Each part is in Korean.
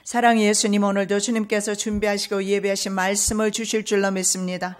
사랑의 예수님, 오늘도 주님께서 준비하시고 예배하신 말씀을 주실 줄로 믿습니다.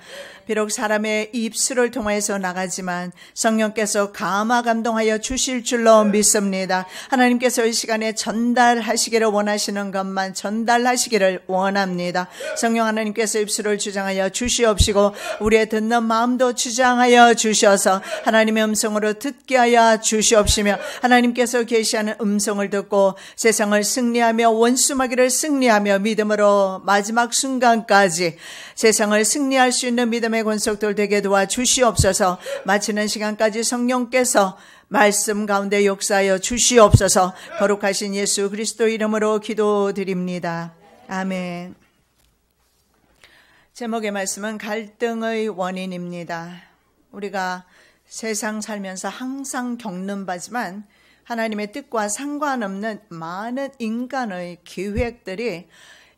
비록 사람의 입술을 통해서 나가지만 성령께서 감화 감동하여 주실 줄로 믿습니다. 하나님께서 이 시간에 전달하시기를 원하시는 것만 전달하시기를 원합니다. 성령 하나님께서 입술을 주장하여 주시옵시고 우리의 듣는 마음도 주장하여 주셔서 하나님의 음성으로 듣게 하여 주시옵시며, 하나님께서 계시하는 음성을 듣고 세상을 승리하며 원수마귀를 승리하며 믿음으로 마지막 순간까지 세상을 승리할 수 있는 믿음의 권속들 되게 도와주시옵소서. 마치는 시간까지 성령께서 말씀 가운데 역사하여 주시옵소서. 거룩하신 예수 그리스도 이름으로 기도드립니다. 아멘. 제목의 말씀은 갈등의 원인입니다. 우리가 세상 살면서 항상 겪는 바지만 하나님의 뜻과 상관없는 많은 인간의 계획들이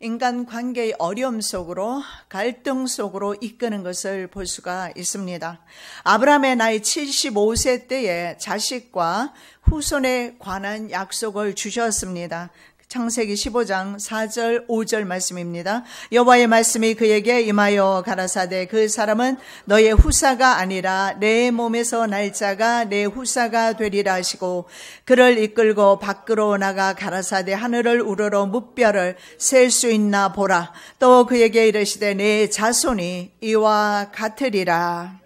인간 관계의 어려움 속으로, 갈등 속으로 이끄는 것을 볼 수가 있습니다. 아브라함의 나이 75세 때에 자식과 후손에 관한 약속을 주셨습니다. 창세기 15장 4절 5절 말씀입니다. 여호와의 말씀이 그에게 임하여 가라사대 그 사람은 너의 후사가 아니라 내 몸에서 날 자가 내 후사가 되리라 하시고 그를 이끌고 밖으로 나가 가라사대 하늘을 우러러 뭇별을 셀 수 있나 보라. 또 그에게 이르시되 내 자손이 이와 같으리라.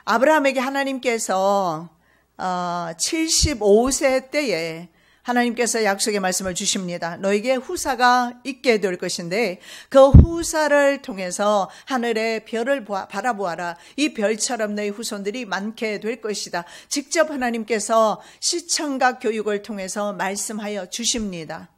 아브라함에게 하나님께서 75세 때에 하나님께서 약속의 말씀을 주십니다. 너에게 후사가 있게 될 것인데 그 후사를 통해서 하늘의 별을 바라보아라. 이 별처럼 너희 후손들이 많게 될 것이다. 직접 하나님께서 시청각 교육을 통해서 말씀하여 주십니다.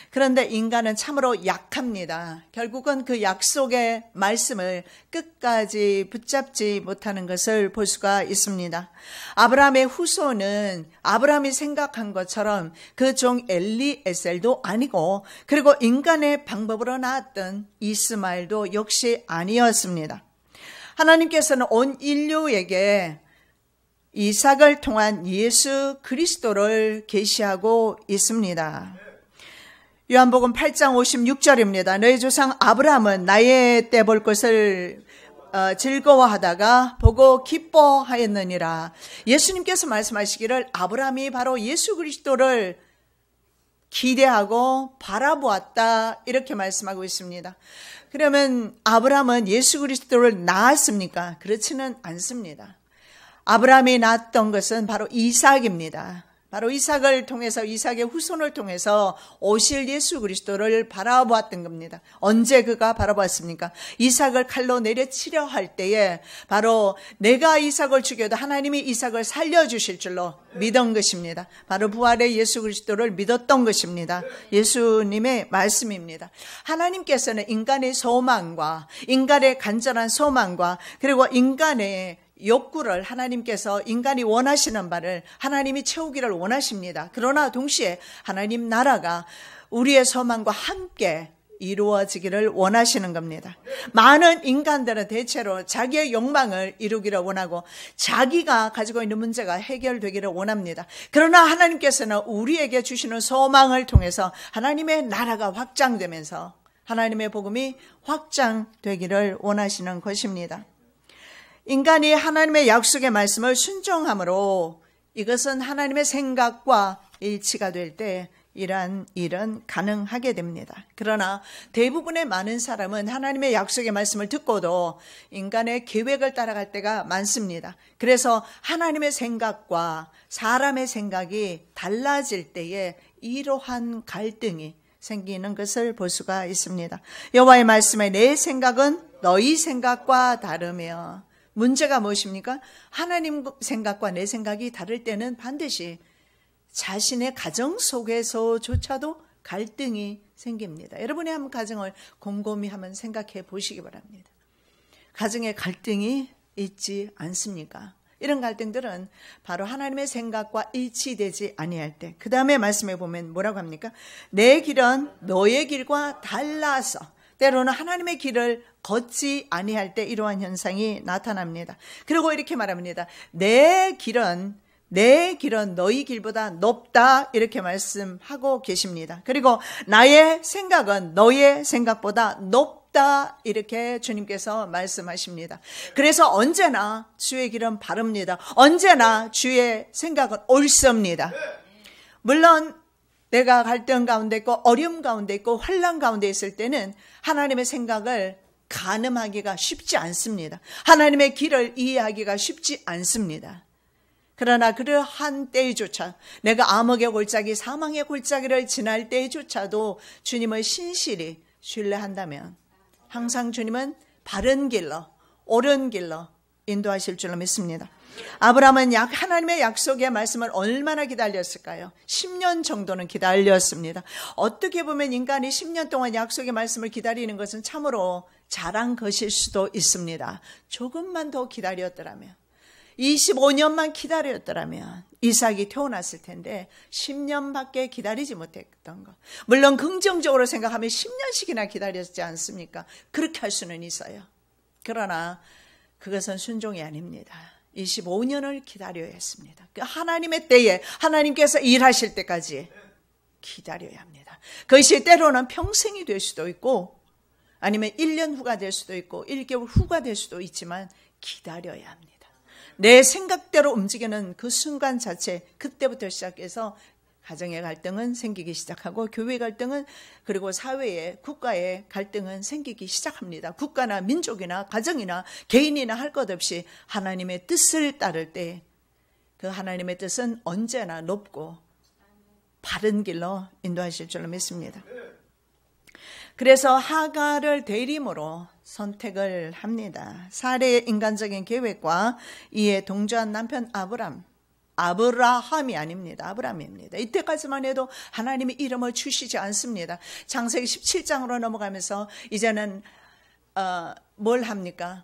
그런데 인간은 참으로 약합니다. 결국은 그 약속의 말씀을 끝까지 붙잡지 못하는 것을 볼 수가 있습니다. 아브라함의 후손은 아브라함이 생각한 것처럼 그 종 엘리에셀도 아니고, 그리고 인간의 방법으로 낳았던 이스마엘도 역시 아니었습니다. 하나님께서는 온 인류에게 이삭을 통한 예수 그리스도를 계시하고 있습니다. 요한복음 8장 56절입니다. 너희 조상 아브라함은 나의 때 볼 것을 즐거워하다가 보고 기뻐하였느니라. 예수님께서 말씀하시기를 아브라함이 바로 예수 그리스도를 기대하고 바라보았다, 이렇게 말씀하고 있습니다. 그러면 아브라함은 예수 그리스도를 낳았습니까? 그렇지는 않습니다. 아브라함이 낳았던 것은 바로 이삭입니다. 바로 이삭을 통해서, 이삭의 후손을 통해서 오실 예수 그리스도를 바라보았던 겁니다. 언제 그가 바라보았습니까? 이삭을 칼로 내려치려 할 때에 바로 내가 이삭을 죽여도 하나님이 이삭을 살려주실 줄로 믿은 것입니다. 바로 부활의 예수 그리스도를 믿었던 것입니다. 예수님의 말씀입니다. 하나님께서는 인간의 소망과, 인간의 간절한 소망과, 그리고 인간의 욕구를, 하나님께서 인간이 원하시는 바를 하나님이 채우기를 원하십니다. 그러나 동시에 하나님 나라가 우리의 소망과 함께 이루어지기를 원하시는 겁니다. 많은 인간들은 대체로 자기의 욕망을 이루기를 원하고 자기가 가지고 있는 문제가 해결되기를 원합니다. 그러나 하나님께서는 우리에게 주시는 소망을 통해서 하나님의 나라가 확장되면서 하나님의 복음이 확장되기를 원하시는 것입니다. 인간이 하나님의 약속의 말씀을 순종함으로 이것은 하나님의 생각과 일치가 될 때 이러한 일은 가능하게 됩니다. 그러나 대부분의 많은 사람은 하나님의 약속의 말씀을 듣고도 인간의 계획을 따라갈 때가 많습니다. 그래서 하나님의 생각과 사람의 생각이 달라질 때에 이러한 갈등이 생기는 것을 볼 수가 있습니다. 여호와의 말씀에 내 생각은 너희 생각과 다르며, 문제가 무엇입니까? 하나님 생각과 내 생각이 다를 때는 반드시 자신의 가정 속에서조차도 갈등이 생깁니다. 여러분의 한 가정을 곰곰이 한번 생각해 보시기 바랍니다. 가정에 갈등이 있지 않습니까? 이런 갈등들은 바로 하나님의 생각과 일치되지 아니할 때, 그 다음에 말씀해 보면 뭐라고 합니까? 내 길은 너의 길과 달라서, 때로는 하나님의 길을 걷지 아니할 때 이러한 현상이 나타납니다. 그리고 이렇게 말합니다. 내 길은 내 길은 너희 길보다 높다 이렇게 말씀하고 계십니다. 그리고 나의 생각은 너의 생각보다 높다 이렇게 주님께서 말씀하십니다. 그래서 언제나 주의 길은 바릅니다. 언제나 주의 생각은 옳습니다. 물론 내가 갈등 가운데 있고 어려움 가운데 있고 환난 가운데 있을 때는 하나님의 생각을 가늠하기가 쉽지 않습니다. 하나님의 길을 이해하기가 쉽지 않습니다. 그러나 그러한 때조차 내가 암흑의 골짜기 사망의 골짜기를 지날 때조차도 주님을 신실히 신뢰한다면 항상 주님은 바른 길로 옳은 길로 인도하실 줄로 믿습니다. 아브라함은 하나님의 약속의 말씀을 얼마나 기다렸을까요? 10년 정도는 기다렸습니다. 어떻게 보면 인간이 10년 동안 약속의 말씀을 기다리는 것은 참으로 잘한 것일 수도 있습니다. 조금만 더 기다렸더라면 25년만 기다렸더라면 이삭이 태어났을 텐데 10년밖에 기다리지 못했던 것. 물론 긍정적으로 생각하면 10년씩이나 기다렸지 않습니까? 그렇게 할 수는 있어요. 그러나 그것은 순종이 아닙니다. 25년을 기다려야 했습니다. 하나님의 때에 하나님께서 일하실 때까지 기다려야 합니다. 그것이 때로는 평생이 될 수도 있고 아니면 1년 후가 될 수도 있고 1개월 후가 될 수도 있지만 기다려야 합니다. 내 생각대로 움직이는 그 순간 자체, 그때부터 시작해서 가정의 갈등은 생기기 시작하고 교회 갈등은 그리고 사회의 국가의 갈등은 생기기 시작합니다. 국가나 민족이나 가정이나 개인이나 할 것 없이 하나님의 뜻을 따를 때 그 하나님의 뜻은 언제나 높고 바른 길로 인도하실 줄로 믿습니다. 그래서 하갈을 대림으로 선택을 합니다. 사례의 인간적인 계획과 이에 동조한 남편 아브라함이 아닙니다. 아브라함입니다. 이때까지만 해도 하나님이 이름을 주시지 않습니다. 창세기 17장으로 넘어가면서 이제는 뭘 합니까?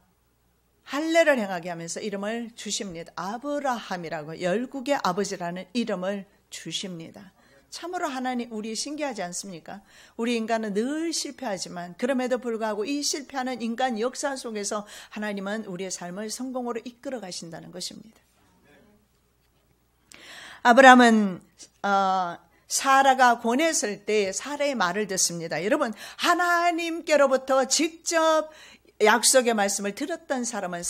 할례를 행하게 하면서 이름을 주십니다. 아브라함이라고 열국의 아버지라는 이름을 주십니다. 참으로 하나님 우리 신기하지 않습니까? 우리 인간은 늘 실패하지만 그럼에도 불구하고 이 실패하는 인간 역사 속에서 하나님은 우리의 삶을 성공으로 이끌어 가신다는 것입니다. 아브라함은 사라가 권했을 때 사라의 말을 듣습니다. 여러분 하나님께로부터 직접 약속의 말씀을 들었던 사람은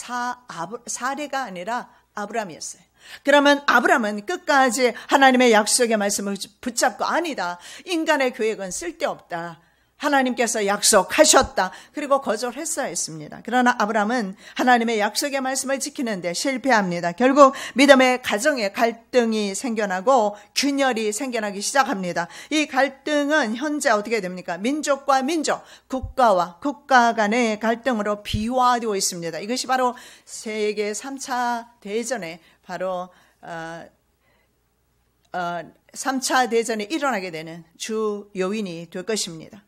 사례가 아니라 아브라함이었어요. 그러면 아브라함은 끝까지 하나님의 약속의 말씀을 붙잡고 아니다. 인간의 계획은 쓸데없다. 하나님께서 약속하셨다. 그리고 거절했어야 했습니다. 그러나 아브라함은 하나님의 약속의 말씀을 지키는데 실패합니다. 결국 믿음의 가정에 갈등이 생겨나고 균열이 생겨나기 시작합니다. 이 갈등은 현재 어떻게 됩니까? 민족과 민족, 국가와 국가 간의 갈등으로 비화되어 있습니다. 이것이 바로 세계 3차 대전에 바로 3차 대전이 일어나게 되는 주 요인이 될 것입니다.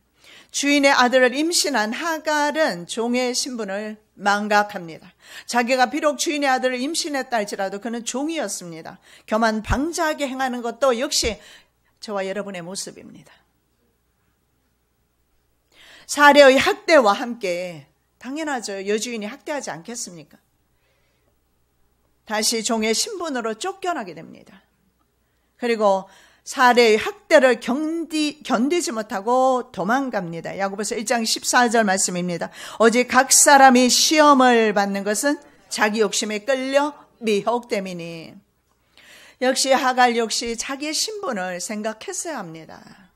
주인의 아들을 임신한 하갈은 종의 신분을 망각합니다. 자기가 비록 주인의 아들을 임신했다 할지라도 그는 종이었습니다. 교만 방자하게 행하는 것도 역시 저와 여러분의 모습입니다. 사례의 학대와 함께 당연하죠. 여주인이 학대하지 않겠습니까? 다시 종의 신분으로 쫓겨나게 됩니다. 그리고 사례의 학대를 견디지 못하고 도망갑니다. 야고보서 1장 14절 말씀입니다. 오직 각 사람이 시험을 받는 것은 자기 욕심에 끌려 미혹됨이니. 역시 하갈 역시 자기의 신분을 생각했어야 합니다.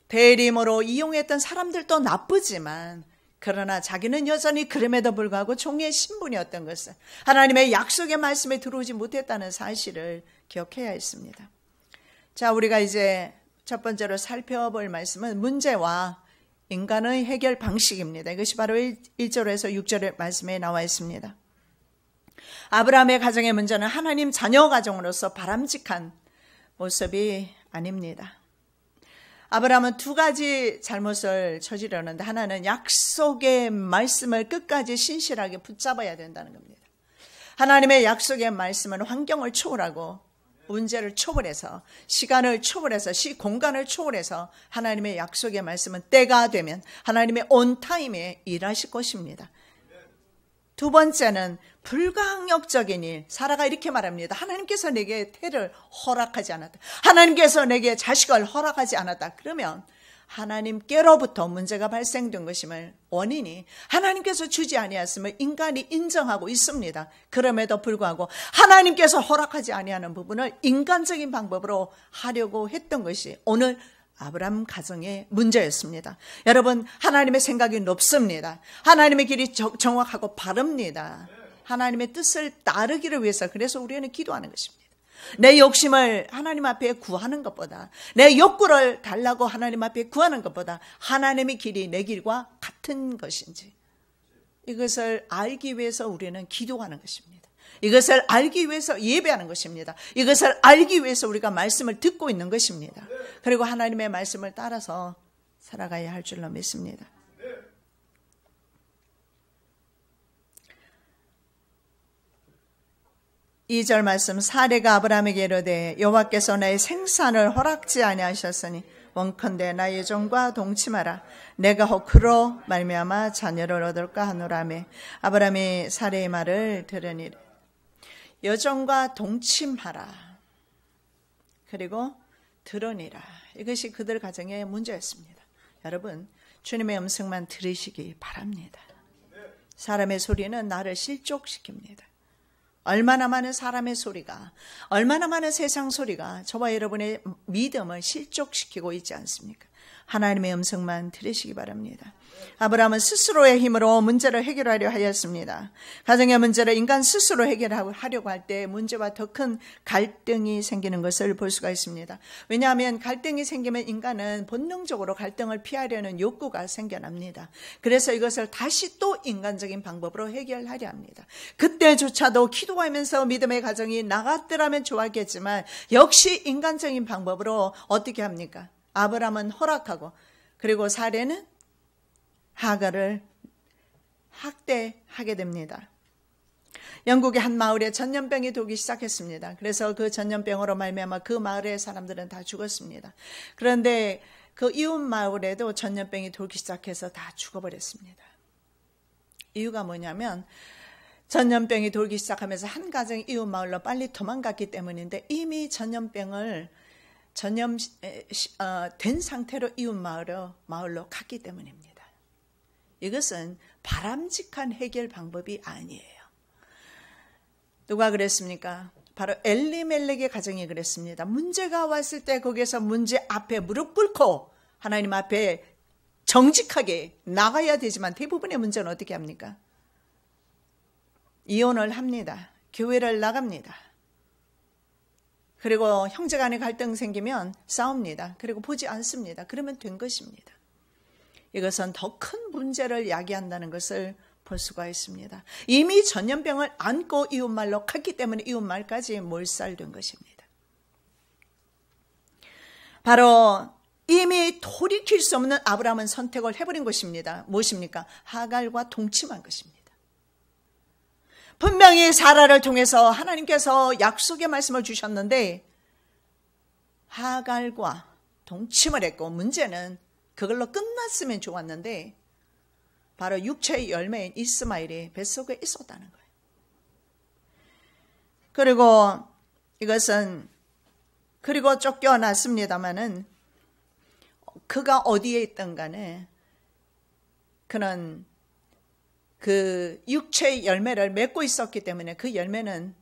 대림으로 이용했던 사람들도 나쁘지만 그러나 자기는 여전히 그럼에도 불구하고 종의 신분이었던 것을, 하나님의 약속의 말씀에 들어오지 못했다는 사실을 기억해야 했습니다. 자, 우리가 이제 첫 번째로 살펴볼 말씀은 문제와 인간의 해결 방식입니다. 이것이 바로 1절에서 6절의 말씀에 나와 있습니다. 아브라함의 가정의 문제는 하나님 자녀 가정으로서 바람직한 모습이 아닙니다. 아브라함은 두 가지 잘못을 저지르는데, 하나는 약속의 말씀을 끝까지 신실하게 붙잡아야 된다는 겁니다. 하나님의 약속의 말씀은 환경을 초월하고 문제를 초월해서, 시간을 초월해서, 공간을 초월해서 하나님의 약속의 말씀은 때가 되면 하나님의 온 타임에 일하실 것입니다. 두 번째는 불가항력적인 일. 사라가 이렇게 말합니다. 하나님께서 내게 태를 허락하지 않았다. 하나님께서 내게 자식을 허락하지 않았다. 그러면 하나님께로부터 문제가 발생된 것임을, 원인이 하나님께서 주지 아니하였음을 인간이 인정하고 있습니다. 그럼에도 불구하고 하나님께서 허락하지 아니하는 부분을 인간적인 방법으로 하려고 했던 것이 오늘 아브라함 가정의 문제였습니다. 여러분, 하나님의 생각이 높습니다. 하나님의 길이 정확하고 바릅니다. 하나님의 뜻을 따르기를 위해서, 그래서 우리는 기도하는 것입니다. 내 욕심을 하나님 앞에 구하는 것보다, 내 욕구를 달라고 하나님 앞에 구하는 것보다 하나님의 길이 내 길과 같은 것인지, 이것을 알기 위해서 우리는 기도하는 것입니다. 이것을 알기 위해서 예배하는 것입니다. 이것을 알기 위해서 우리가 말씀을 듣고 있는 것입니다. 그리고 하나님의 말씀을 따라서 살아가야 할 줄로 믿습니다. 이 절 말씀, 사례가 아브라함에게 이르되 여호와께서 나의 생산을 허락지 아니하셨으니 원컨대 나의 종과 동침하라. 내가 혹 그로 말미암아 자녀를 얻을까 하노라매. 아브라함이 사례의 말을 들으니라. 여종과 동침하라. 그리고 들으니라. 이것이 그들 가정의 문제였습니다. 여러분, 주님의 음성만 들으시기 바랍니다. 사람의 소리는 나를 실족시킵니다. 얼마나 많은 사람의 소리가, 얼마나 많은 세상 소리가 저와 여러분의 믿음을 실족시키고 있지 않습니까? 하나님의 음성만 들으시기 바랍니다. 아브라함은 스스로의 힘으로 문제를 해결하려 하였습니다. 가정의 문제를 인간 스스로 해결하려고 할 때 문제와 더 큰 갈등이 생기는 것을 볼 수가 있습니다. 왜냐하면 갈등이 생기면 인간은 본능적으로 갈등을 피하려는 욕구가 생겨납니다. 그래서 이것을 다시 또 인간적인 방법으로 해결하려 합니다. 그때조차도 기도하면서 믿음의 가정이 나갔더라면 좋았겠지만 역시 인간적인 방법으로 어떻게 합니까? 아브라함은 허락하고, 그리고 사례는 하갈을 학대하게 됩니다. 영국의 한 마을에 전염병이 돌기 시작했습니다. 그래서 그 전염병으로 말미암아 그 마을의 사람들은 다 죽었습니다. 그런데 그 이웃 마을에도 전염병이 돌기 시작해서 다 죽어버렸습니다. 이유가 뭐냐면 전염병이 돌기 시작하면서 한 가정이 이웃 마을로 빨리 도망갔기 때문인데, 이미 전염된 상태로 이웃 마을로 갔기 때문입니다. 이것은 바람직한 해결 방법이 아니에요. 누가 그랬습니까? 바로 엘리멜렉의 가정이 그랬습니다. 문제가 왔을 때 거기에서 문제 앞에 무릎 꿇고 하나님 앞에 정직하게 나가야 되지만 대부분의 문제는 어떻게 합니까? 이혼을 합니다. 교회를 나갑니다. 그리고 형제간의 갈등 생기면 싸웁니다. 그리고 보지 않습니다. 그러면 된 것입니다. 이것은 더 큰 문제를 야기한다는 것을 볼 수가 있습니다. 이미 전염병을 안고 이웃말로 갔기 때문에 이웃말까지 몰살된 것입니다. 바로 이미 돌이킬 수 없는 아브라함은 선택을 해버린 것입니다. 무엇입니까? 하갈과 동침한 것입니다. 분명히 사라를 통해서 하나님께서 약속의 말씀을 주셨는데 하갈과 동침을 했고, 문제는 그걸로 끝났으면 좋았는데 바로 육체의 열매인 이스마엘이 뱃속에 있었다는 거예요. 그리고 이것은, 그리고 쫓겨났습니다마는 그가 어디에 있던 간에 그는 그 육체의 열매를 맺고 있었기 때문에 그 열매는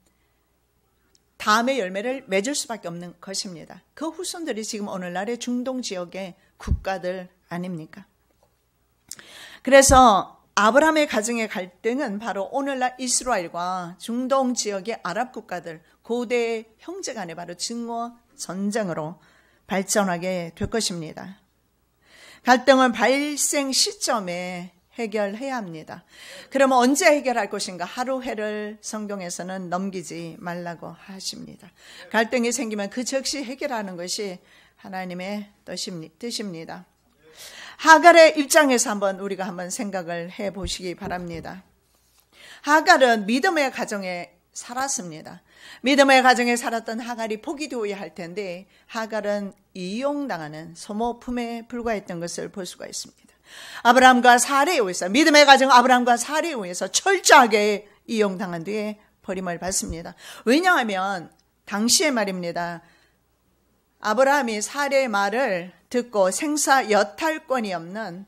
다음의 열매를 맺을 수밖에 없는 것입니다. 그 후손들이 지금 오늘날의 중동 지역의 국가들 아닙니까? 그래서 아브라함의 가정의 갈등은 바로 오늘날 이스라엘과 중동 지역의 아랍 국가들, 고대 형제 간의 바로 증오 전쟁으로 발전하게 될 것입니다. 갈등은 발생 시점에 해결해야 합니다. 그러면 언제 해결할 것인가? 하루 해를 성경에서는 넘기지 말라고 하십니다. 갈등이 생기면 그 즉시 해결하는 것이 하나님의 뜻입니다. 하갈의 입장에서 우리가 한번 생각을 해보시기 바랍니다. 하갈은 믿음의 가정에 살았습니다. 믿음의 가정에 살았던 하갈이 복이 되어야 할 텐데 하갈은 이용당하는 소모품에 불과했던 것을 볼 수가 있습니다. 아브라함과 사레에 의해서, 믿음의 가정 아브라함과 사레에 의해서 철저하게 이용당한 뒤에 버림을 받습니다. 왜냐하면 당시에 말입니다. 아브라함이 사레의 말을 듣고 생사 여탈권이 없는,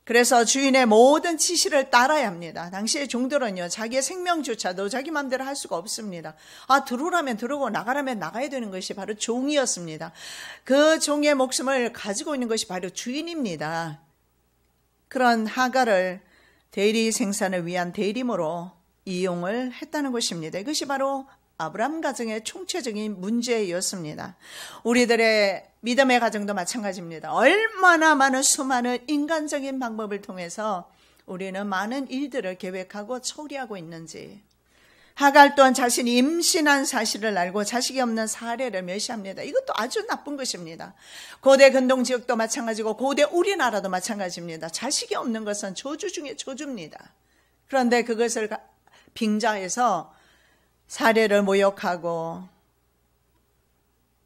그래서 주인의 모든 지시를 따라야 합니다. 당시의 종들은요, 자기의 생명조차도 자기 마음대로 할 수가 없습니다. 들어오라면 들어오고 나가라면 나가야 되는 것이 바로 종이었습니다. 그 종의 목숨을 가지고 있는 것이 바로 주인입니다. 그런 하갈을 대리 생산을 위한 대리모로 이용을 했다는 것입니다. 이것이 바로 아브라함 가정의 총체적인 문제였습니다. 우리들의 믿음의 가정도 마찬가지입니다. 얼마나 많은 수많은 인간적인 방법을 통해서 우리는 많은 일들을 계획하고 처리하고 있는지. 하갈 또한 자신이 임신한 사실을 알고 자식이 없는 사례를 멸시합니다. 이것도 아주 나쁜 것입니다. 고대 근동지역도 마찬가지고 고대 우리나라도 마찬가지입니다. 자식이 없는 것은 저주 중에 저주입니다. 그런데 그것을 빙자해서 사례를 모욕하고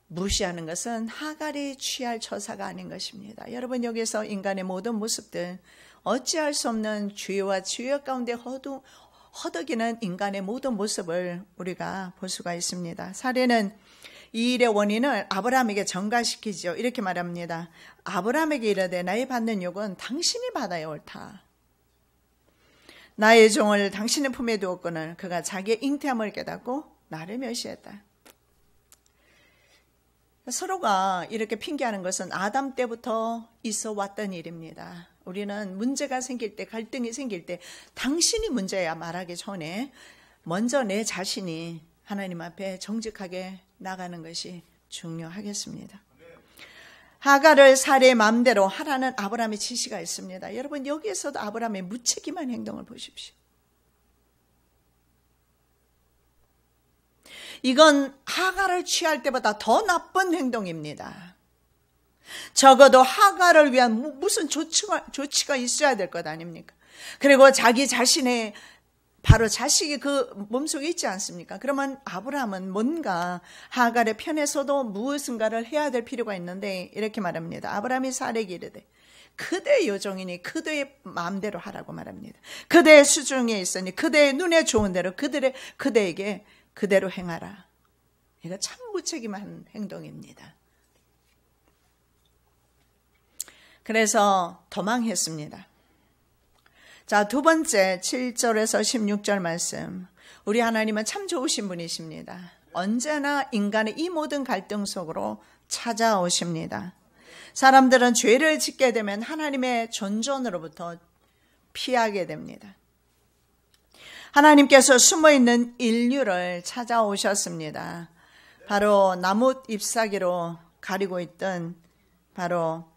무시하는 것은 하갈이 취할 처사가 아닌 것입니다. 여러분, 여기서 인간의 모든 모습들, 어찌할 수 없는 죄와 죄악 가운데 허덕이는 인간의 모든 모습을 우리가 볼 수가 있습니다. 사례는 이 일의 원인을 아브라함에게 전가시키죠. 이렇게 말합니다. 아브라함에게 이르되 나의 받는 욕은 당신이 받아야 옳다. 나의 종을 당신의 품에 두었거늘 그가 자기의 잉태함을 깨닫고 나를 멸시했다. 서로가 이렇게 핑계하는 것은 아담 때부터 있어 왔던 일입니다. 우리는 문제가 생길 때, 갈등이 생길 때 당신이 문제야 말하기 전에 먼저 내 자신이 하나님 앞에 정직하게 나가는 것이 중요하겠습니다. 하갈을 사례의 마음대로 하라는 아브라함의 지시가 있습니다. 여러분, 여기에서도 아브라함의 무책임한 행동을 보십시오. 이건 하갈을 취할 때보다 더 나쁜 행동입니다. 적어도 하갈을 위한 무슨 조치가 있어야 될 것 아닙니까? 그리고 자기 자신의 바로 자식이 그 몸속에 있지 않습니까? 그러면 아브라함은 뭔가 하갈의 편에서도 무엇인가를 해야 될 필요가 있는데 이렇게 말합니다. 아브라함이 사레에게 이르되 그대의 요종이니 그대의 마음대로 하라고 말합니다. 그대의 수중에 있으니 그대의 눈에 좋은 대로 그대에게 그대로 행하라. 이거 참 무책임한 행동입니다. 그래서 도망했습니다. 자, 두 번째 7절에서 16절 말씀. 우리 하나님은 참 좋으신 분이십니다. 언제나 인간의 이 모든 갈등 속으로 찾아오십니다. 사람들은 죄를 짓게 되면 하나님의 존존으로부터 피하게 됩니다. 하나님께서 숨어있는 인류를 찾아오셨습니다. 바로 나뭇 잎사귀로 가리고 있던 바로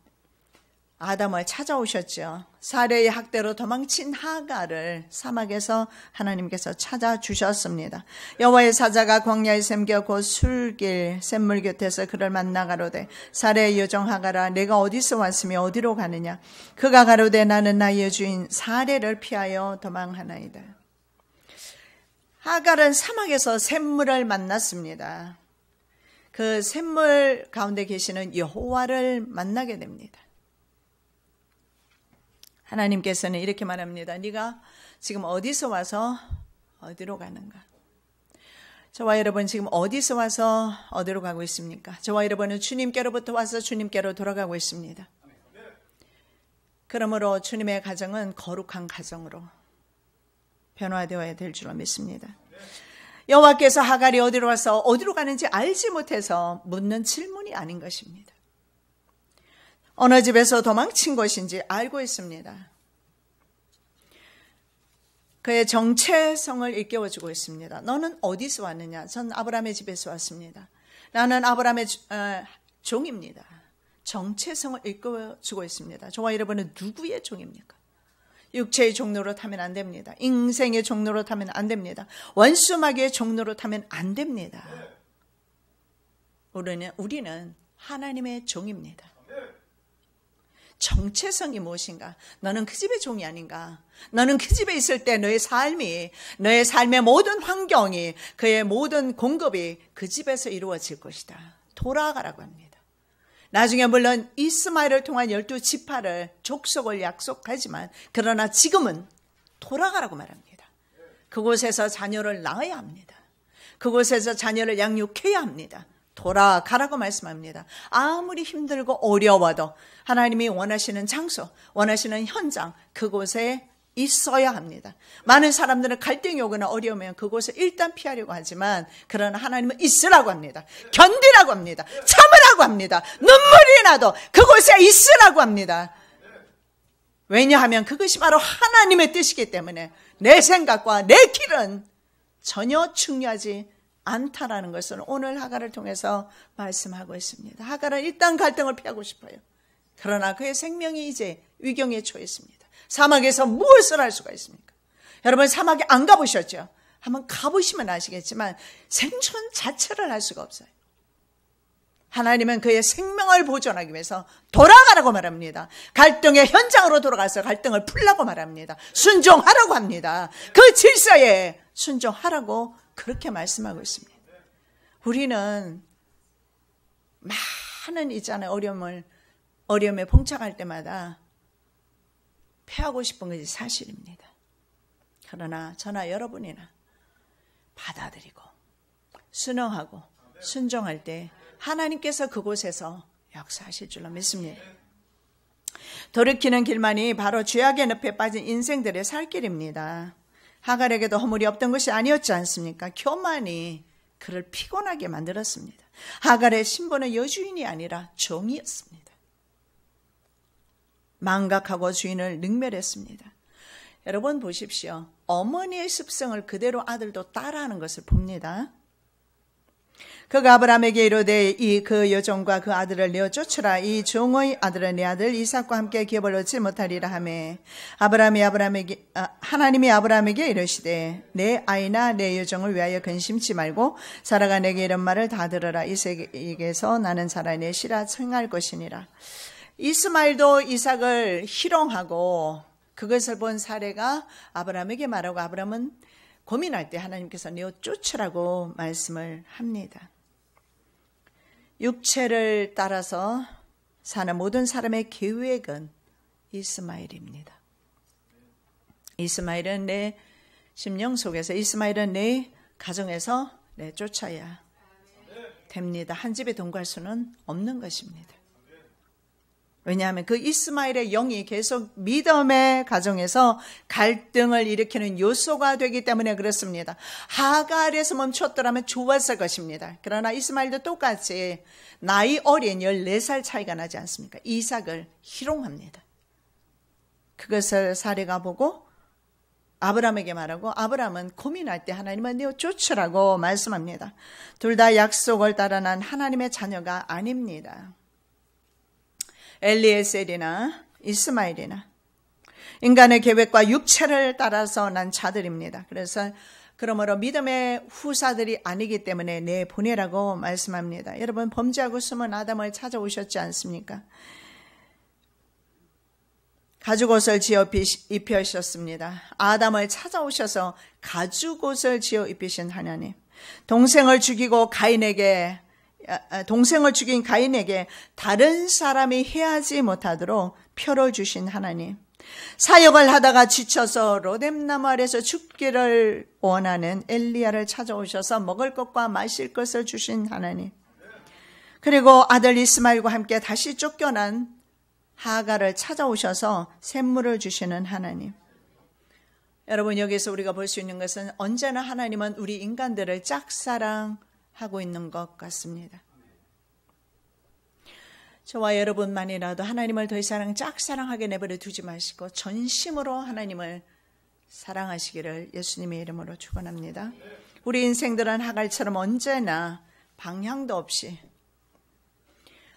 아담을 찾아오셨죠. 사례의 학대로 도망친 하갈을 사막에서 하나님께서 찾아주셨습니다. 여호와의 사자가 광야에 샘겨 곧 술길 샘물 곁에서 그를 만나 가로되 사례의 여종 하갈아 내가 어디서 왔으며 어디로 가느냐. 그가 가로되 나는 나의 주인 사례를 피하여 도망하나이다. 하갈은 사막에서 샘물을 만났습니다. 그 샘물 가운데 계시는 여호와를 만나게 됩니다. 하나님께서는 이렇게 말합니다. 네가 지금 어디서 와서 어디로 가는가? 저와 여러분 지금 어디서 와서 어디로 가고 있습니까? 저와 여러분은 주님께로부터 와서 주님께로 돌아가고 있습니다. 그러므로 주님의 가정은 거룩한 가정으로 변화되어야 될 줄로 믿습니다. 여호와께서 하갈이 어디로 와서 어디로 가는지 알지 못해서 묻는 질문이 아닌 것입니다. 어느 집에서 도망친 것인지 알고 있습니다. 그의 정체성을 일깨워주고 있습니다. 너는 어디서 왔느냐? 전 아브라함의 집에서 왔습니다. 나는 아브라함의 종입니다. 정체성을 일깨워주고 있습니다. 저와 여러분은 누구의 종입니까? 육체의 종로로 타면 안 됩니다. 인생의 종로로 타면 안 됩니다. 원수마귀의 종로로 타면 안 됩니다. 우리는 하나님의 종입니다. 정체성이 무엇인가? 너는 그 집의 종이 아닌가? 너는 그 집에 있을 때 너의 삶의 모든 환경이, 그의 모든 공급이 그 집에서 이루어질 것이다. 돌아가라고 합니다. 나중에 물론 이스마엘을 통한 12지파를 족속을 약속하지만 그러나 지금은 돌아가라고 말합니다. 그곳에서 자녀를 낳아야 합니다. 그곳에서 자녀를 양육해야 합니다. 돌아가라고 말씀합니다. 아무리 힘들고 어려워도 하나님이 원하시는 장소, 원하시는 현장, 그곳에 있어야 합니다. 많은 사람들은 갈등이 오거나 어려우면 그곳을 일단 피하려고 하지만 그러나 하나님은 있으라고 합니다. 견디라고 합니다. 참으라고 합니다. 눈물이 나도 그곳에 있으라고 합니다. 왜냐하면 그것이 바로 하나님의 뜻이기 때문에 내 생각과 내 길은 전혀 중요하지 않다라는 것을 오늘 하갈을 통해서 말씀하고 있습니다. 하갈은 일단 갈등을 피하고 싶어요. 그러나 그의 생명이 이제 위경에 처했습니다. 사막에서 무엇을 할 수가 있습니까? 여러분 사막에 안 가보셨죠? 한번 가보시면 아시겠지만 생존 자체를 할 수가 없어요. 하나님은 그의 생명을 보존하기 위해서 돌아가라고 말합니다. 갈등의 현장으로 돌아가서 갈등을 풀라고 말합니다. 순종하라고 합니다. 그 질서에 순종하라고 그렇게 말씀하고 있습니다. 우리는 많은 있잖아요. 어려움에 봉착할 때마다 피하고 싶은 것이 사실입니다. 그러나 저나 여러분이나 받아들이고 순응하고 순종할 때 하나님께서 그곳에서 역사하실 줄로 믿습니다. 돌이키는 길만이 바로 죄악의 늪에 빠진 인생들의 살 길입니다. 하갈에게도 허물이 없던 것이 아니었지 않습니까? 교만이 그를 피곤하게 만들었습니다. 하갈의 신분은 여주인이 아니라 종이었습니다. 망각하고 주인을 능멸했습니다. 여러분 보십시오. 어머니의 습성을 그대로 아들도 따라하는 것을 봅니다. 그가 아브라함에게 이르되 그 여종과 그 아들을 내어 쫓으라. 이 종의 아들은 내 아들 이삭과 함께 기업을 얻지 못하리라 하매 하나님이 아브라함에게 이르시되 내 아이나 내 여종을 위하여 근심치 말고 사라가 내게 이런 말을 다 들으라. 이삭에게서 나는 사라의 내 씨라 청할 것이니라. 이스마엘도 이삭을 희롱하고 그것을 본 사례가 아브라함에게 말하고 아브라함은 고민할 때 하나님께서 내어 쫓으라고 말씀을 합니다. 육체를 따라서 사는 모든 사람의 계획은 이스마엘입니다. 이스마엘은 내 심령 속에서, 이스마엘은 내 가정에서 내쫓아야 됩니다. 한 집에 동거할 수는 없는 것입니다. 왜냐하면 그 이스마엘의 영이 계속 믿음의 가정에서 갈등을 일으키는 요소가 되기 때문에 그렇습니다. 하갈에서 멈췄더라면 좋았을 것입니다. 그러나 이스마엘도 똑같이 나이 어린 14살 차이가 나지 않습니까? 이삭을 희롱합니다. 그것을 사례가 보고 아브라함에게 말하고 아브라함은 고민할 때 하나님은 내어 쫓으라고 말씀합니다. 둘 다 약속을 따라 난 하나님의 자녀가 아닙니다. 엘리에셀이나 이스마엘이나 인간의 계획과 육체를 따라서 난 자들입니다. 그러므로 믿음의 후사들이 아니기 때문에 내보내라고 말씀합니다. 여러분 범죄하고 숨은 아담을 찾아오셨지 않습니까? 가죽옷을 지어 입히셨습니다. 아담을 찾아오셔서 가죽옷을 지어 입히신 하나님. 동생을 죽인 가인에게 다른 사람이 해하지 못하도록 표를 주신 하나님. 사역을 하다가 지쳐서 로뎀나무 아래서 죽기를 원하는 엘리야를 찾아오셔서 먹을 것과 마실 것을 주신 하나님. 그리고 아들 이스마엘과 함께 다시 쫓겨난 하갈을 찾아오셔서 샘물을 주시는 하나님. 여러분 여기서 우리가 볼 수 있는 것은 언제나 하나님은 우리 인간들을 짝사랑하고 있는 것 같습니다. 저와 여러분만이라도 하나님을 더 이상 짝사랑하게 내버려 두지 마시고 전심으로 하나님을 사랑하시기를 예수님의 이름으로 축원합니다. 우리 인생들은 하갈처럼 언제나 방향도 없이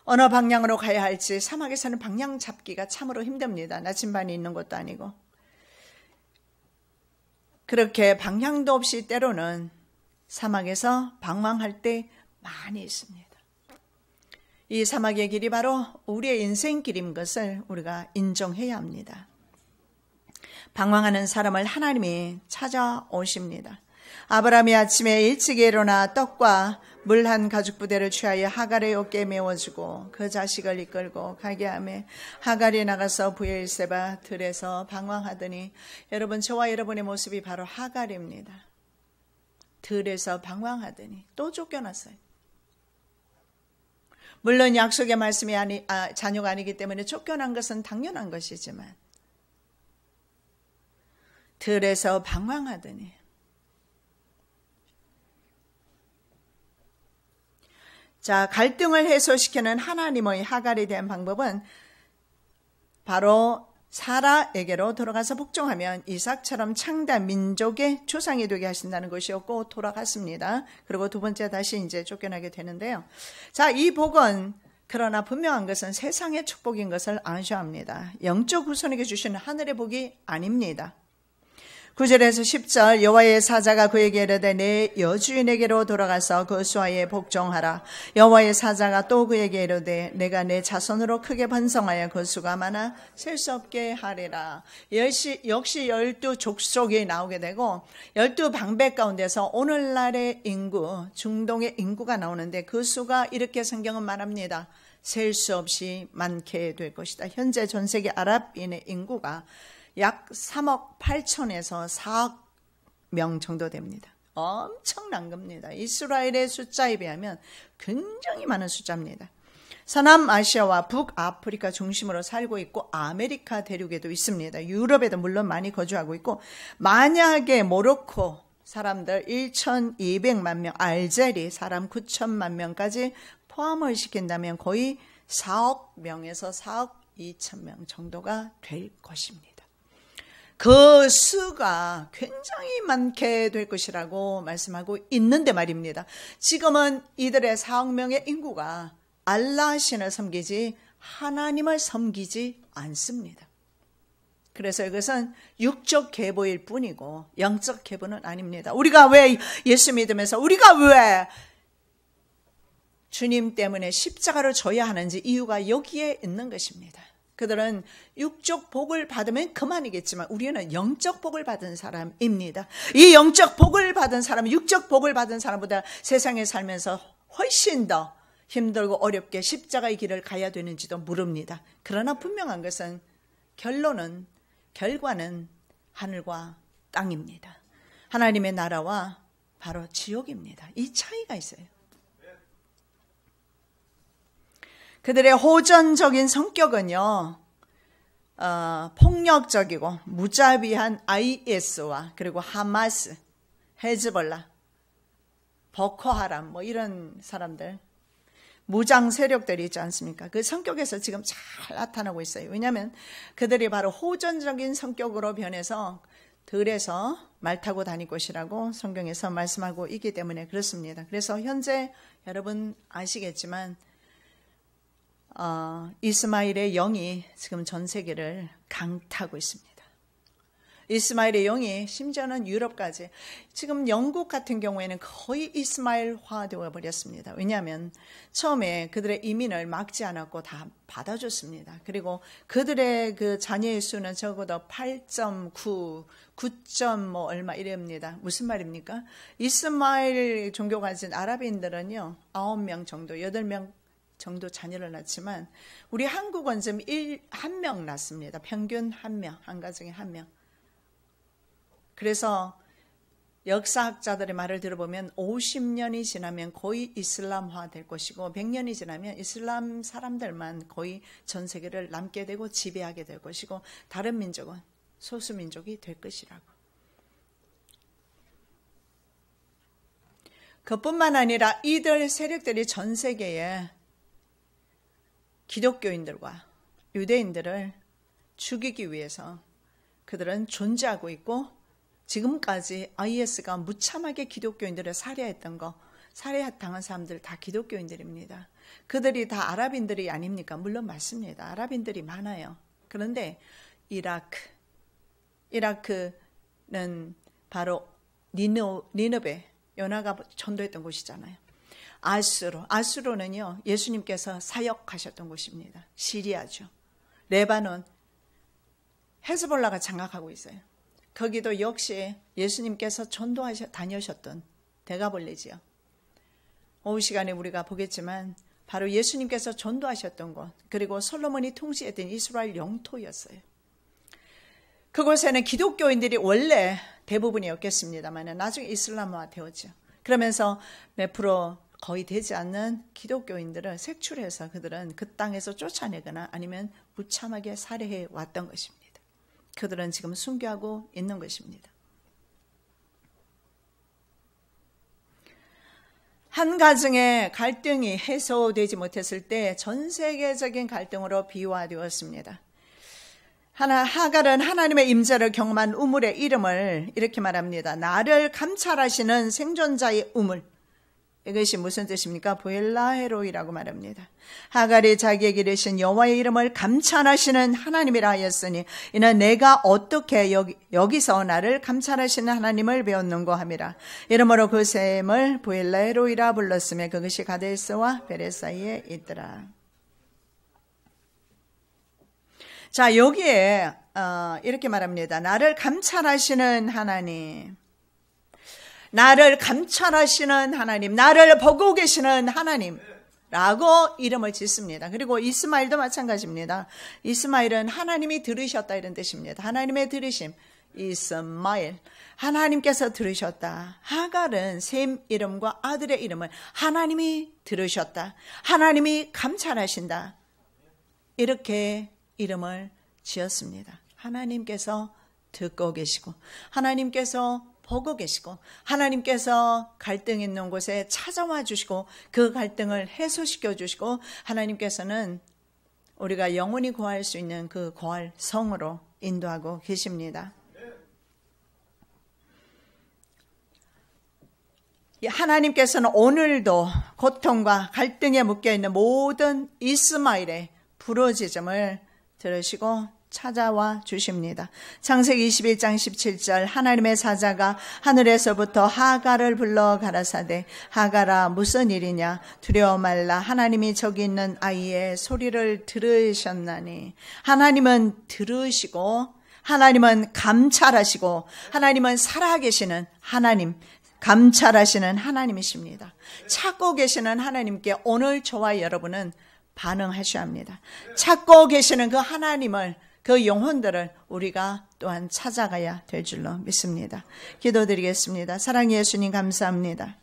어느 방향으로 가야 할지 사막에서는 방향 잡기가 참으로 힘듭니다. 나침반이 있는 것도 아니고. 그렇게 방향도 없이 때로는 사막에서 방황할 때 많이 있습니다. 이 사막의 길이 바로 우리의 인생 길인 것을 우리가 인정해야 합니다. 방황하는 사람을 하나님이 찾아오십니다. 아브라함이 아침에 일찍 일어나 떡과 물 한 가죽 부대를 취하여 하갈의 어깨에 메워주고 그 자식을 이끌고 가게 하며 하갈이 나가서 브엘세바 들에서 방황하더니, 여러분, 저와 여러분의 모습이 바로 하갈입니다. 들에서 방황하더니 또 쫓겨났어요. 물론 약속의 말씀이 자녀가 아니기 때문에 쫓겨난 것은 당연한 것이지만, 들에서 방황하더니, 자, 갈등을 해소시키는 하나님의 하갈에 대한 방법은 바로 사라에게로 돌아가서 복종하면 이삭처럼 창대한 민족의 조상이 되게 하신다는 것이었고, 돌아갔습니다. 그리고 두 번째 다시 이제 쫓겨나게 되는데요. 자, 이 복은 그러나 분명한 것은 세상의 축복인 것을 아셔야 합니다. 영적 후손에게 주시는 하늘의 복이 아닙니다. 9절에서 10절, 여호와의 사자가 그에게 이르되 내 여주인에게로 돌아가서 그 수하에 복종하라. 여호와의 사자가 또 그에게 이르되 내가 내 자손으로 크게 번성하여 그 수가 많아 셀 수 없게 하리라. 역시 12족속이 나오게 되고, 12방백 가운데서 오늘날의 인구, 중동의 인구가 나오는데 그 수가 이렇게 성경은 말합니다. 셀 수 없이 많게 될 것이다. 현재 전 세계 아랍인의 인구가 약 3억 8천에서 4억 명 정도 됩니다. 엄청난 겁니다. 이스라엘의 숫자에 비하면 굉장히 많은 숫자입니다. 서남아시아와 북아프리카 중심으로 살고 있고, 아메리카 대륙에도 있습니다. 유럽에도 물론 많이 거주하고 있고, 만약에 모로코 사람들 1,200만 명, 알제리 사람 9천만 명까지 포함을 시킨다면 거의 4억 명에서 4억 2천 명 정도가 될 것입니다. 그 수가 굉장히 많게 될 것이라고 말씀하고 있는데 말입니다. 지금은 이들의 4억 명의 인구가 알라 신을 섬기지 하나님을 섬기지 않습니다. 그래서 이것은 육적 계보일 뿐이고 영적 계보는 아닙니다. 우리가 왜 예수 믿으면서 우리가 왜 주님 때문에 십자가를 져야 하는지 이유가 여기에 있는 것입니다. 그들은 육적 복을 받으면 그만이겠지만 우리는 영적 복을 받은 사람입니다. 이 영적 복을 받은 사람은 육적 복을 받은 사람보다 세상에 살면서 훨씬 더 힘들고 어렵게 십자가의 길을 가야 되는지도 모릅니다. 그러나 분명한 것은 결과는 하늘과 땅입니다. 하나님의 나라와 바로 지옥입니다. 이 차이가 있어요. 그들의 호전적인 성격은요, 폭력적이고 무자비한 IS와 그리고 하마스, 헤즈볼라, 버코하람 이런 사람들, 무장 세력들이 있지 않습니까? 그 성격에서 지금 잘 나타나고 있어요. 왜냐하면 그들이 바로 호전적인 성격으로 변해서 들에서 말 타고 다닐 것이라고 성경에서 말씀하고 있기 때문에 그렇습니다. 그래서 현재 여러분 아시겠지만 이스마엘의 영이 지금 전 세계를 강타하고 있습니다. 이스마엘의 영이 심지어는 유럽까지, 지금 영국 같은 경우에는 거의 이스마엘화 되어 버렸습니다. 왜냐하면 처음에 그들의 이민을 막지 않았고 다 받아줬습니다. 그리고 그들의 그 자녀의 수는 적어도 8.9, 9점 얼마 이랍니다. 무슨 말입니까? 이스마엘 종교 가진 아랍인들은요 9명 정도, 8명 정도 자녀를 낳지만 우리 한국은 지금 1명 낳습니다. 평균 1명, 한 가정에 1명. 그래서 역사학자들의 말을 들어보면 50년이 지나면 거의 이슬람화 될 것이고 100년이 지나면 이슬람 사람들만 거의 전 세계를 남게 되고 지배하게 될 것이고 다른 민족은 소수민족이 될 것이라고. 그뿐만 아니라 이들 세력들이 전 세계에 기독교인들과 유대인들을 죽이기 위해서 그들은 존재하고 있고, 지금까지 IS가 무참하게 기독교인들을 살해당한 사람들 다 기독교인들입니다. 그들이 다 아랍인들이 아닙니까? 물론 맞습니다. 아랍인들이 많아요. 그런데 이라크는 바로 니느베, 요나가 전도했던 곳이잖아요. 아수르는요 예수님께서 사역하셨던 곳입니다. 시리아죠. 레바논, 헤즈볼라가 장악하고 있어요. 거기도 역시 예수님께서 다녀오셨던 데가볼리지요. 오후 시간에 우리가 보겠지만 바로 예수님께서 전도하셨던 곳, 그리고 솔로몬이 통치했던 이스라엘 영토였어요. 그곳에는 기독교인들이 원래 대부분이었겠습니다만 나중에 이슬람화 되었죠. 그러면서 몇 프로 거의 되지 않는 기독교인들을 색출해서 그들은 그 땅에서 쫓아내거나 아니면 무참하게 살해해 왔던 것입니다. 그들은 지금 순교하고 있는 것입니다. 한 가정의 갈등이 해소되지 못했을 때 전 세계적인 갈등으로 비화되었습니다. 하갈은 하나님의 임재를 경험한 우물의 이름을 이렇게 말합니다. 나를 감찰하시는 생존자의 우물. 이것이 무슨 뜻입니까? 보엘라헤로이라고 말합니다. 하갈이 자기에게 이르신 여호와의 이름을 감찰하시는 하나님이라 하였으니 이는 내가 어떻게 여기서 나를 감찰하시는 하나님을 배웠는고 함이라. 이러므로 그 샘을 보엘라헤로이라 불렀으며 그것이 가데스와 베레 사이에 있더라. 자, 여기에 이렇게 말합니다. 나를 감찰하시는 하나님, 나를 감찰하시는 하나님, 나를 보고 계시는 하나님라고 이름을 짓습니다. 그리고 이스마엘도 마찬가지입니다. 이스마엘은 하나님이 들으셨다 이런 뜻입니다. 하나님의 들으심, 이스마엘, 하나님께서 들으셨다. 하갈은 셈 이름과 아들의 이름을 하나님이 들으셨다, 하나님이 감찰하신다, 이렇게 이름을 지었습니다. 하나님께서 듣고 계시고 하나님께서 보고 계시고 하나님께서 갈등 있는 곳에 찾아와 주시고 그 갈등을 해소시켜 주시고 하나님께서는 우리가 영원히 거할 수 있는 그 거할 성으로 인도하고 계십니다. 하나님께서는 오늘도 고통과 갈등에 묶여있는 모든 이스마엘의 부르짖음을 들으시고 찾아와 주십니다. 창세기 21장 17절 하나님의 사자가 하늘에서부터 하갈을 불러 가라사대 하갈아 무슨 일이냐 두려워 말라 하나님이 저기 있는 아이의 소리를 들으셨나니. 하나님은 들으시고 하나님은 감찰하시고 하나님은 살아계시는 하나님, 감찰하시는 하나님이십니다. 찾고 계시는 하나님께 오늘 저와 여러분은 반응하셔야 합니다. 찾고 계시는 그 하나님을, 그 영혼들을 우리가 또한 찾아가야 될 줄로 믿습니다. 기도드리겠습니다. 사랑의 예수님 감사합니다.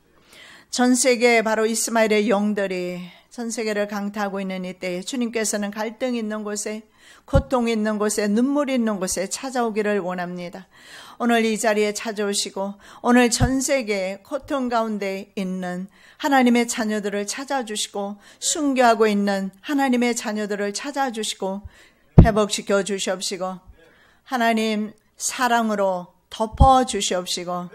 전 세계 바로 이스마엘의 영들이 전 세계를 강타하고 있는 이때에 주님께서는 갈등 있는 곳에, 고통 있는 곳에, 눈물 있는 곳에 찾아오기를 원합니다. 오늘 이 자리에 찾아오시고 오늘 전 세계 고통 가운데 있는 하나님의 자녀들을 찾아주시고 순교하고 있는 하나님의 자녀들을 찾아주시고 회복시켜 주시옵시고 하나님 사랑으로 덮어 주시옵시고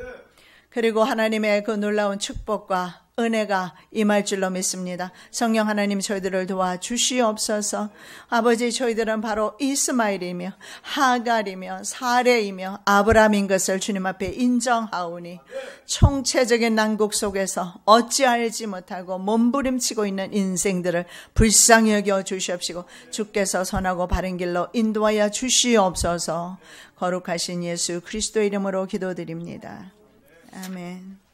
그리고 하나님의 그 놀라운 축복과 은혜가 임할 줄로 믿습니다. 성령 하나님 저희들을 도와주시옵소서. 아버지 저희들은 바로 이스마엘이며 하갈이며 사레이며 아브라함인 것을 주님 앞에 인정하오니 총체적인 난국 속에서 어찌알지 못하고 몸부림치고 있는 인생들을 불쌍히 여겨 주시옵시고 주께서 선하고 바른 길로 인도하여 주시옵소서. 거룩하신 예수 그리스도 이름으로 기도드립니다. 아멘.